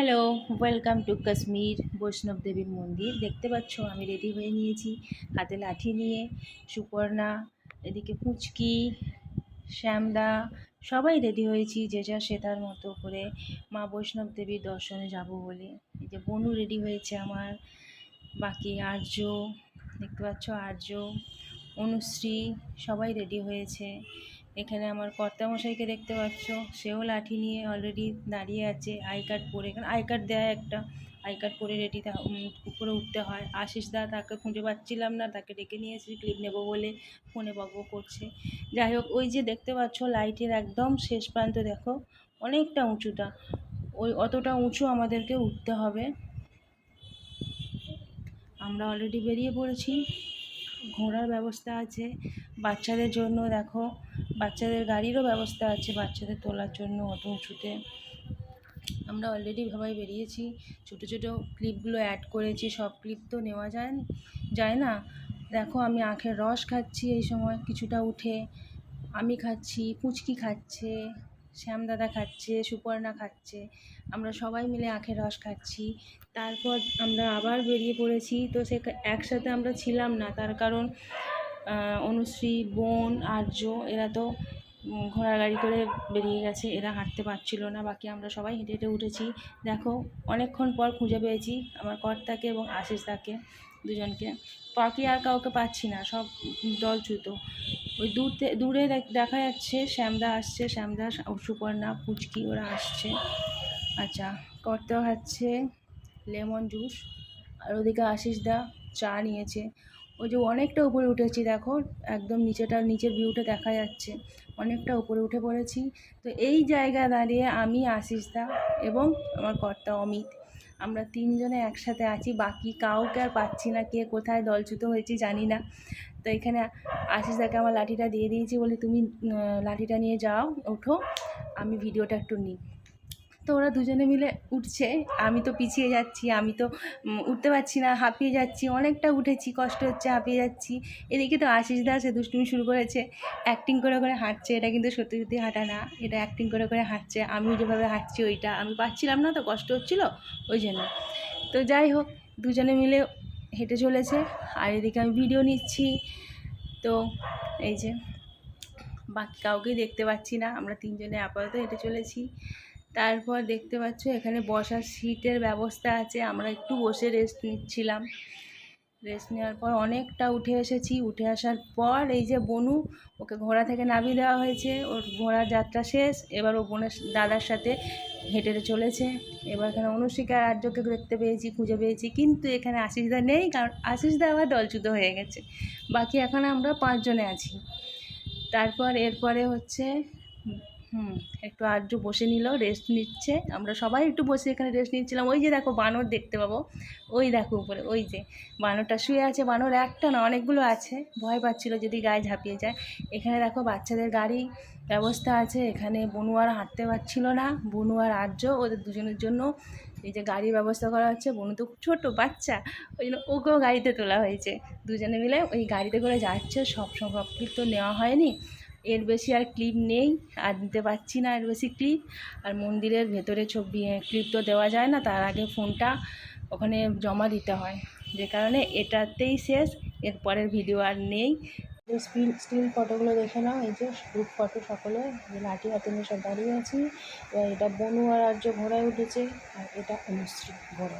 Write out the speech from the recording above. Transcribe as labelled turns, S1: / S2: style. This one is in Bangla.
S1: হ্যালো, ওয়েলকাম টু কাশ্মীর বৈষ্ণব দেবীর মন্দির। দেখতে পাচ্ছ আমি রেডি হয়ে নিয়েছি, হাতে লাঠি নিয়ে। সুপর্ণা, এদিকে পুচকি, শ্যামদা, সবাই রেডি হয়েছি যে যার সে তার মতো করে মা বৈষ্ণব দেবীর দর্শনে যাব বলে। এই যে বনু রেডি হয়েছে আমার, বাকি আর্য, দেখতে পাচ্ছ আর্য, অনুশ্রী, সবাই রেডি হয়েছে। এখানে আমার কর্তামশাইকে দেখতে পাচ্ছ, সেও লাঠি নিয়ে অলরেডি দাঁড়িয়ে আছে। আই কার্ড পরে, এখানে আই কার্ড দেয় একটা, আই কার্ড পরে রেডি উপরে উঠতে হয়। আশিস দা, তাকে খুঁজে পাচ্ছিলাম না, তাকে ডেকে নিয়ে এসেছি ক্লিপ নেবো বলে, ফোনে বকবক করছে। যাই হোক, ওই যে দেখতে পাচ্ছ লাইটের একদম শেষ প্রান্ত দেখো, অনেকটা উঁচুটা, ওই অতটা উঁচু আমাদেরকে উঠতে হবে। আমরা অলরেডি বেরিয়ে পড়েছি। ঘোড়ার ব্যবস্থা আছে বাচ্চাদের জন্য, দেখো বাচ্চাদের গাড়িরও ব্যবস্থা আছে বাচ্চাদের তোলার জন্য অত উঁচুতে। আমরা অলরেডি সবাই বেরিয়েছি, ছোটো ছোটো ক্লিপগুলো অ্যাড করেছি, সব ক্লিপ তো নেওয়া যায় না। দেখো আমি আখের রস খাচ্ছি এই সময় কিছুটা উঠে, আমি খাচ্ছি, পুচকি খাচ্ছে, শ্যামদাদা খাচ্ছে, সুপর্ণা খাচ্ছে, আমরা সবাই মিলে আখের রস খাচ্ছি। তারপর আমরা আবার বেরিয়ে পড়েছি। তো সে একসাথে আমরা ছিলাম না, তার কারণ অনুশ্রী, বোন, আর্য এরা তো ঘোড়ার গাড়ি করে বেরিয়ে গেছে, এরা হাঁটতে পারছিল না, বাকি আমরা সবাই হেঁটে হেঁটে উঠেছি। দেখো অনেকক্ষণ পর খুঁজে পেয়েছি আমার কর্তাকে এবং আশিসদাকে, দুজনকে। বাকি আর কাউকে পাচ্ছি না, সব দলচ্যুত। ওই দূরে দেখা যাচ্ছে শ্যামদা আসছে, শ্যামদা, সুপর্ণা, পুচকি ওরা আসছে। আচ্ছা, কর্তা খাচ্ছে লেমন জুস, আর ওদিকে আশিসদা চা নিয়েছে। ওই যে অনেকটা উপরে উঠেছি, দেখো একদম নিচের ভিউটা দেখা যাচ্ছে, অনেকটা উপরে উঠে পড়েছি। তো এই জায়গায় দাঁড়িয়ে আমি, আশিসদা এবং আমার কর্তা অমিত, আমরা তিনজনে একসাথে আছি, বাকি কাউকে আর পাচ্ছি না, কে কোথায় দলচ্যুত হয়েছি জানি না। তো এখানে আশিসদাকে আমার লাঠিটা দিয়ে দিয়েছি, বলে তুমি লাঠিটা নিয়ে যাও, ওঠো, আমি ভিডিওটা একটু নিই। তো ওরা দুজনে মিলে উঠছে, আমি তো পিছিয়ে যাচ্ছি, আমি তো উঠতে পারছি না, হাঁপিয়ে যাচ্ছি, অনেকটা উঠেছি, কষ্ট হচ্ছে, হাঁপিয়ে যাচ্ছি। এদিকে তো আশিসদা সে দুষ্টুমি শুরু করেছে, অ্যাক্টিং করে করে হাঁটছে, এটা কিন্তু সত্যি সত্যি হাঁটা না, এটা অ্যাক্টিং করে করে হাঁটছে। আমি যেভাবে হাঁটছি ওইটা আমি পাচ্ছিলাম না, তো কষ্ট হচ্ছিলো ওই জন্য। তো যাই হোক, দুজনে মিলে হেঁটে চলেছে, আর এদিকে আমি ভিডিও নিচ্ছি। তো এই যে বাকি কাউকেই দেখতে পাচ্ছি না, আমরা তিনজনে আপাতত হেঁটে চলেছি। তারপর দেখতে পাচ্ছ এখানে বসার সিটের ব্যবস্থা আছে, আমরা একটু বসে রেস্ট নিচ্ছিলাম। রেস্ট নেওয়ার পর অনেকটা উঠে এসেছি। উঠে আসার পর এই যে বনু, ওকে ঘোড়া থেকে নামিয়ে দেওয়া হয়েছে, ওর ঘোড়ার যাত্রা শেষ, এবার ও বোনের দাদার সাথে হেঁটে চলেছে। এবার এখানে অনুষ্ঠিকা আর আর্যকে দেখতে পেয়েছি, খুঁজে পেয়েছি, কিন্তু এখানে আশিসদা নেই, কারণ আশিসদা আবার দলচ্যুত হয়ে গেছে। বাকি এখন আমরা 5 জনে আছি। তারপর এরপরে হচ্ছে একটু আর্য বসে নিল, রেস্ট নিচ্ছে, আমরা সবাই একটু বসে এখানে রেস্ট নিচ্ছিলাম। ওই যে দেখো বানর দেখতে পাবো, ওই দেখো উপরে, ওই যে বানরটা শুয়ে আছে। বানর একটা না, অনেকগুলো আছে, ভয় পাচ্ছিল যদি গায়ে ঝাঁপিয়ে যায়। এখানে দেখো বাচ্চাদের গাড়ি ব্যবস্থা আছে, এখানে বনু আর হাঁটতে পারছিল না, বনু আর আর্য ওদের দুজনের জন্য এই যে গাড়ির ব্যবস্থা করা হচ্ছে। বনু তো ছোটো বাচ্চা, ওই জন্য ওকেও গাড়িতে তোলা হয়েছে, দুজনে মিলে ওই গাড়িতে করে যাচ্ছে। সব ক্লিপ তো নেওয়া হয়নি, এর বেশি আর ক্লিপ নেই, আর দিতে পারছি না এর বেশি ক্লিপ। আর মন্দিরের ভেতরে ছবি ক্লিপ তো দেওয়া যায় না, তার আগে ফোনটা ওখানে জমা দিতে হয়, যে কারণে এটাতেই শেষ, এর পরের ভিডিও আর নেই। স্টিল ফটোগুলো দেখে নাও, এই যে গ্রুপ ফটো সকলে, লাঠি হাতে নিয়ে সব দাঁড়িয়ে আছি। এবার এটা বনু আর আর্য ঘোড়ায় উঠেছে, আর এটা অনুশ্রী ঘোড়ায়।